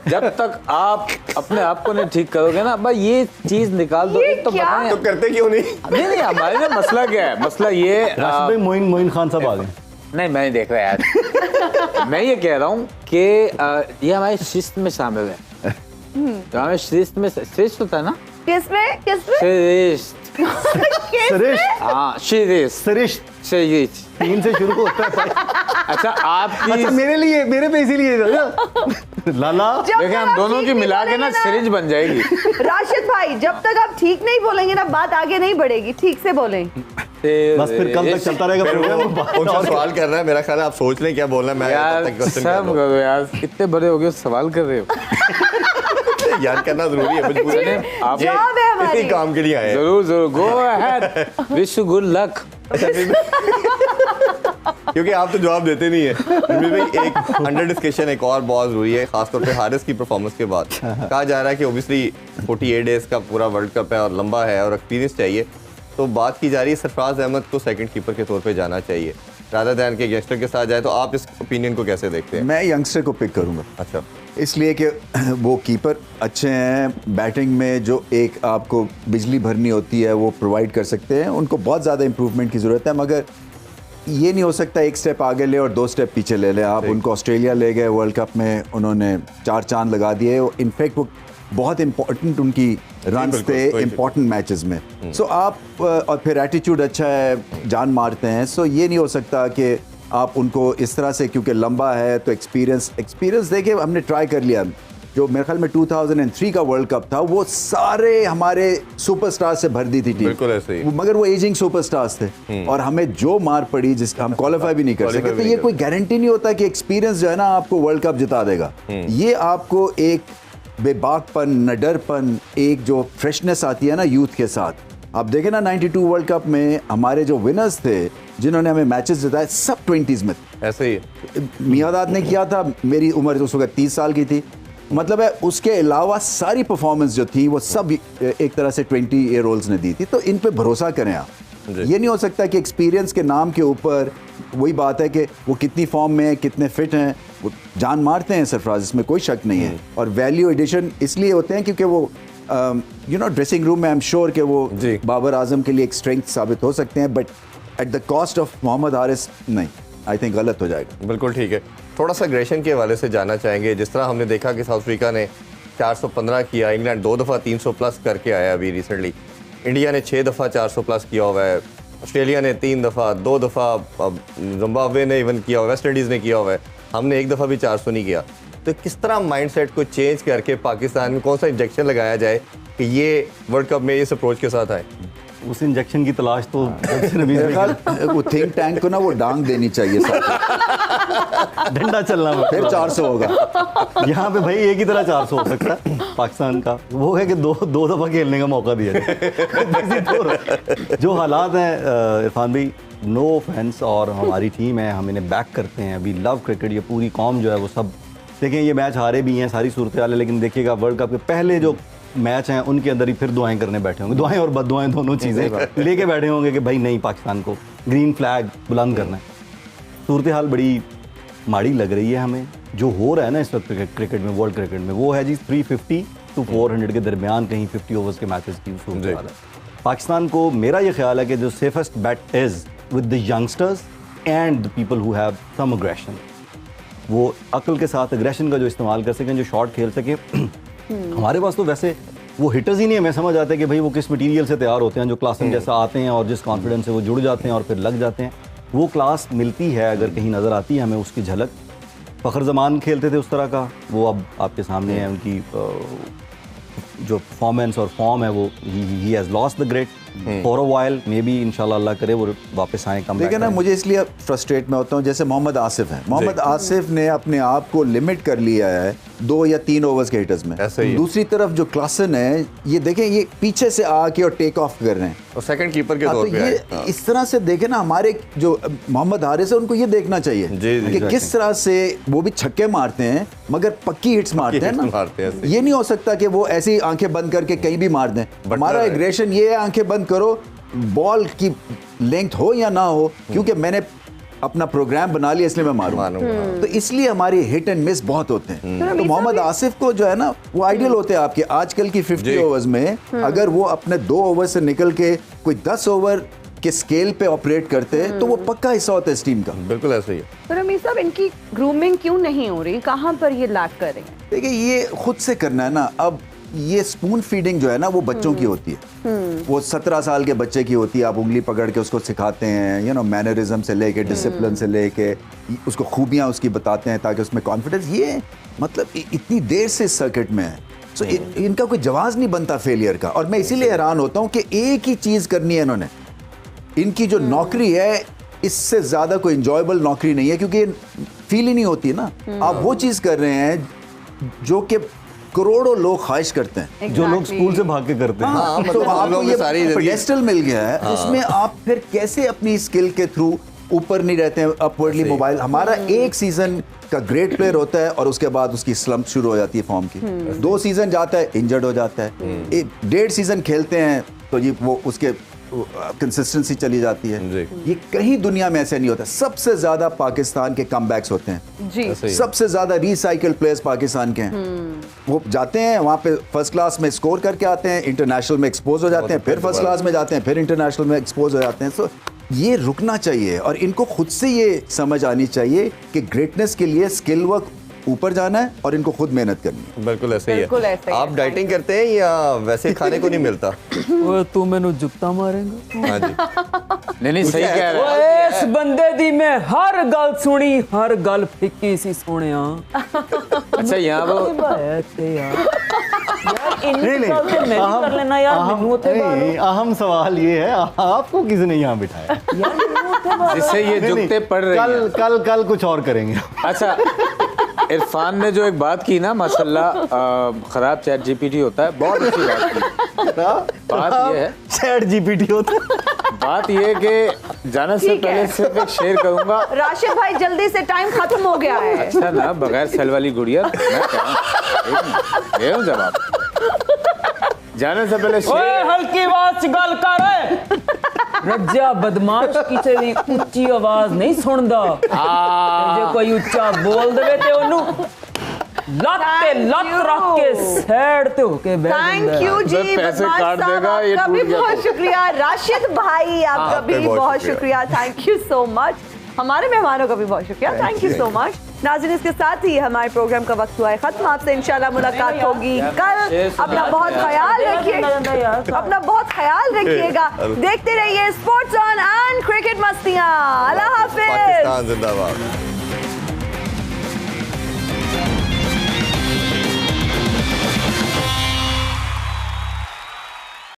जब तक आप अपने आप को नहीं ठीक करोगे ना, भाई ये चीज निकाल दो। ये एक तो क्या? बताएं, तो करते क्यों नहीं? नहीं हमारे ना मसला क्या है, मसला ये राशिद भाई मोइन खान साहब आ गए। नहीं मैं नहीं देख रहा यार। मैं ये कह रहा हूँ कि ये हमारी शिस्त में शामिल है। तो हमें शिस्त में, शिस्त होता है ना, किसमें श्रेष्ठ, सरिश्त, हाँ श्रेष्ठ, सरिश्त श्रेष्ठ 3 से शुरू होता है। अच्छा आपकी, अच्छा मेरे पे इसीलिए लाला देखिए हम दोनों की मिला के ना सिरिंज बन जाएगी। राशिद भाई, जब तक आप ठीक नहीं बोलेंगे ना, बात आगे नहीं बढ़ेगी। ठीक से बोलें। बस फिर कल तक चलता रहेगा फिर प्रोग्राम। वो उनसे सवाल कर रहा है, मेरा ख्याल है आप सोच लें क्या बोलना है, मैं यार तब तक क्वेश्चन कर सब लूं। करो यार, कितने बड़े हो गए सवाल कर रहे हो। याद करना जरूरी है, मजबूरी है। आप जॉब है हमारी। इसी काम के लिए आए हैं। जरूर जरूर, go ahead, wish you good luck. क्योंकि आप तो जवाब देते नहीं है। रमीज भाई, एक अंडर डिस्कशन एक और बहुत जरूरी है, खासतौर पे हारिस की परफॉर्मेंस के बाद। कहा जा रहा है कि ओबियसली 48 डेज का पूरा वर्ल्ड कप है और लंबा है और एक्सपीरियंस चाहिए, तो बात की जा रही है सरफराज अहमद को सेकंड कीपर के तौर पे जाना चाहिए राधा दैन के यंगस्टर के साथ जाए। तो आप इस ओपिनियन को कैसे देखते हैं? मैं यंगस्टर को पिक करूंगा। अच्छा, इसलिए कि वो कीपर अच्छे हैं, बैटिंग में जो एक आपको बिजली भरनी होती है वो प्रोवाइड कर सकते हैं। उनको बहुत ज़्यादा इंप्रूवमेंट की ज़रूरत है, मगर ये नहीं हो सकता एक स्टेप आगे ले और 2 स्टेप पीछे ले ले आप। उनको ऑस्ट्रेलिया ले गए वर्ल्ड कप में, उन्होंने 4 चांद लगा दिए। इनफैक्ट वो बहुत इंपॉर्टेंट उनकी रन्स थे इंपॉर्टेंट मैचेस में। सो आप और फिर एटीट्यूड अच्छा है, जान मारते हैं। सो ये नहीं हो सकता कि आप उनको इस तरह से, क्योंकि लंबा है तो एक्सपीरियंस देखिए, हमने ट्राई कर लिया। जो मेरे ख्याल में 2003 का वर्ल्ड कप था, वो सारे हमारे सुपरस्टार से भर दी थी टीम, बिल्कुल ऐसे ही। मगर वो एजिंग सुपरस्टार्स थे और हमें जो मार पड़ी, जिस हम क्वालिफाई भी नहीं कर सके। तो ये कोई गारंटी नहीं होता कि एक्सपीरियंस जो है ना आपको वर्ल्ड कप जिता देगा। ये आपको एक बेबाकपन, नडरपन, एक जो फ्रेशनेस आती है ना यूथ के साथ। आप देखें ना 92 वर्ल्ड कप में हमारे जो विनर्स थे जिन्होंने हमें मैचेस जिताए, सब 20s में ऐसे ही मियादाद ने किया था। मेरी उम्र उस वक्त 30 साल की थी, मतलब है उसके अलावा सारी परफॉर्मेंस जो थी वो सब एक तरह से 20 ईयर ओल्ड्स ने दी थी। तो इन पे भरोसा करें आप। ये नहीं हो सकता कि एक्सपीरियंस के नाम के ऊपर, वही बात है कि वो कितनी फॉर्म में है, कितने फिट हैं, वो जान मारते हैं सरफराज, इसमें कोई शक नहीं है। और वैल्यू एडिशन इसलिए होते हैं क्योंकि वो ड्रेसिंग रूम में आई एम श्योर कि वो बाबर आजम के लिए एक स्ट्रेंथ साबित हो सकते हैं, but at the cost of Mohammad Haris नहीं। आई थिंक गलत हो जाएगा। बिल्कुल ठीक है। थोड़ा सा एग्रेशन के हवाले से जानना चाहेंगे। जिस तरह हमने देखा कि साउथ अफ्रीका ने 415 किया, इंग्लैंड 2 दफ़ा 300 प्लस करके आया अभी रिसेंटली, इंडिया ने 6 दफ़ा 400 प्लस किया हुआ है, ऑस्ट्रेलिया ने 3 दफ़ा, 2 दफ़ा जिम्बाब्वे ने इवन किया हुआ, वेस्ट इंडीज़ ने किया हुआ है, हमने 1 दफ़ा भी 400 नहीं किया। तो किस तरह माइंडसेट को चेंज करके पाकिस्तान में कौन सा इंजेक्शन लगाया जाए कि ये वर्ल्ड कप में इस अप्रोच के साथ आए? उस इंजेक्शन की तलाश तो मेरे ख्याल वो थिंक टैंक को ना वो डांग देनी चाहिए साथ, डंडा चलना फिर 400 होगा। यहाँ पे भाई एक ही तरह 400 हो सकता है पाकिस्तान का, वो है कि दो दफ़ा खेलने का मौका दिया जाए। जो हालात हैं इरफान भाई, नो ऑफेंस, और हमारी टीम है, हम इन्हें बैक करते हैं, वी लव क्रिकेट, ये पूरी कौम जो है वो सब देखें, ये मैच हारे भी हैं, सारी सूरत हाल है, लेकिन देखिएगा वर्ल्ड कप के पहले जो मैच हैं उनके अंदर ही फिर दुआएं करने बैठे होंगे, दुआएं और बददुआएं दोनों चीज़ें लेके बैठे होंगे कि भाई नहीं, पाकिस्तान को ग्रीन फ्लैग बुलंद करना है। सूरत हाल बड़ी माड़ी लग रही है हमें। जो हो रहा है ना इस वक्त क्रिकेट में, वर्ल्ड क्रिकेट में, वो है जी 350 to 400 के दरमियान कहीं 50 ओवर्स के मैचेस की सूरत हाल है। पाकिस्तान को मेरा ये ख्याल है कि जो safest bat is with the youngsters and the people who have some aggression, वो अक्ल के साथ अग्रेशन का जो इस्तेमाल कर सकें, जो शॉट खेल सकें। हमारे पास तो वैसे वो हिटर्स ही नहीं, हमें समझ आता है कि भाई वो किस मटेरियल से तैयार होते हैं, जो क्लासन जैसा आते हैं और जिस कॉन्फिडेंस से वो जुड़ जाते हैं और फिर लग जाते हैं, वो क्लास मिलती है अगर कहीं नज़र आती है हमें उसकी झलक। फ़खर ज़मान खेलते थे उस तरह का, वो अब आपके सामने है, उनकी जो परफॉर्मेंस और फॉर्म है वो he has lost the great for a while, may be इंशाल्लाह अल्लाह करे वो वापस आए, कम देखिए ना, मुझे इसलिए फ्रस्ट्रेट में होता हूँ, जैसे मोहम्मद आसिफ है, मोहम्मद आसिफ ने अपने आप को लिमिट कर लिया है 2 या 3 ओवर्स के हिटर्स में। दूसरी तरफ जो क्लासन है, ये देखें, ये पीछे से आके और टेक ऑफ कर रहे हैं और सेकंड कीपर के तौर पे ये इस तरह से देखें ना, हमारे जो मोहम्मद हारिस है उनको ये देखना चाहिए कि किस तरह से वो भी छक्के मारते हैं मगर पक्की हिट्स मारते हैं ना। ये नहीं हो सकता कि वो ऐसी आंखें बंद करके कहीं भी मार दें। हमारा एग्रेशन ये है, आंखें बंद करो, बॉल की लेंथ हो या ना हो, क्योंकि मैंने अपना प्रोग्राम बना लिया इसलिए मैं मारूंगा। तो इसलिए हमारे हिट एंड मिस बहुत होते हैं। तो मोहम्मद आसिफ को जो है ना, वो आइडियल होते हैं आपके आजकल की 50 ओवर्स में, अगर वो अपने 2 ओवर से निकल के कोई 10 ओवर के स्केल पे ऑपरेट करते हैं तो वो पक्का हिस्सा होता है इस टीम का। बिल्कुल ऐसा ही है। पर अमीर साहब, इनकी ग्रूमिंग क्यों नहीं हो रही, कहाँ पर ये लैक कर रहे हैं? देखिए, ये खुद से करना है ना। अब ये स्पून फीडिंग जो है ना, वो बच्चों की होती है, वो 17 साल के बच्चे की होती है। आप उंगली पकड़ के उसको सिखाते हैं, यू नो, मैनरिज्म से लेके डिसिप्लिन से लेके उसको खूबियां उसकी बताते हैं ताकि उसमें कॉन्फिडेंस, ये मतलब इतनी देर से इस सर्किट में है। सो इनका कोई जवाब नहीं बनता फेलियर का। और मैं इसीलिए हैरान होता हूँ कि एक ही चीज़ करनी है इन्होंने, इनकी जो नौकरी है इससे ज़्यादा कोई इंजॉयबल नौकरी नहीं है, क्योंकि फील ही नहीं होती ना। आप वो चीज़ कर रहे हैं जो कि करोड़ों लोग ख्वाहिश करते हैं, जो लोग स्कूल से भाग के करते हैं। हाँ, तो आपको ये पेडेस्टल मिल गया है, उसमें आप फिर कैसे अपनी स्किल के थ्रू ऊपर नहीं रहते हैं अपवर्डली मोबाइल। हमारा एक सीजन का ग्रेट प्लेयर होता है और उसके बाद उसकी स्लम्प शुरू हो जाती है फॉर्म की। 2 सीजन जाता है, इंजर्ड हो जाता है। 1.5 सीजन खेलते हैं तो ये वो उसके कंसिस्टेंसी चली जाती है। ये कहीं दुनिया में ऐसे नहीं होता। सबसे ज्यादा पाकिस्तान के कमबैक्स होते हैं जी, सबसे ज्यादा रिसाइकल प्लेयर्स पाकिस्तान के हैं। वो जाते हैं वहाँ पे फर्स्ट क्लास में स्कोर करके आते हैं, इंटरनेशनल में एक्सपोज हो जाते हैं, फिर फर्स्ट क्लास में जाते हैं, फिर इंटरनेशनल में एक्सपोज हो जाते हैं। सो ये रुकना चाहिए और इनको खुद से ये समझ आनी चाहिए कि ग्रेटनेस के लिए स्किल वर्क ऊपर जाना है और इनको खुद मेहनत करनी है। बिल्कुल ऐसे ही है। आप डाइटिंग करते हैं या वैसे खाने को नहीं मिलता? ओए तू मैनू जुत्ता मारेगा? हाँ जी, नहीं सही कह रहा है। ओए इस बंदे दी मैं हर गल सुनी, हर गल फिक्की सी सोनिया। अच्छा, यहाँ वो अहम सवाल ये है, आपको किसने यहाँ बिठाया जिससे ये जुगते पड़ रहे हैं? कल कुछ और करेंगे। अच्छा, इरफान ने जो एक बात की ना, माशाल्लाह, खराब चैट जीपीटी होता है, बहुत अच्छी बात की। बात ये है, चैट जीपीटी होता है। बात ये कि जाने से पहले सिर्फ एक शेयर करूंगा। राशिद भाई, जल्दी से, टाइम खत्म हो गया है। अच्छा ना, बगैर सेल वाली गुड़िया मैं क्या हूँ जवाब। जाने से पहले शेयर, हल्की आवाज गल कर। रज्जा बदमाश किसी दी उच्ची आवाज नहीं सुनदा। जे कोई उच्चा बोल देवे ते ओनू लत रख के साइड ते होके बैठ जांदा। थैंक यू जी, पैसे काट देगा ये, आपका भी टूट गया बहुत शुक्रिया। राशिद भाई, आपका भी बहुत शुक्रिया, थैंक यू सो मच। हमारे मेहमानों का भी बहुत शुक्रिया, थैंक यू सो मच। नाज़रीन, इसके साथ ही हमारे प्रोग्राम का वक्त हुआ है खत्म। आपसे इंशाल्लाह मुलाकात होगी कल। अपना बहुत ख्याल रखिए, अपना बहुत ख्याल रखिएगा। देखते रहिए स्पोर्ट्स ऑन एंड क्रिकेट मस्तियाँ। अल्लाह हाफिज। पाकिस्तान जिंदाबाद।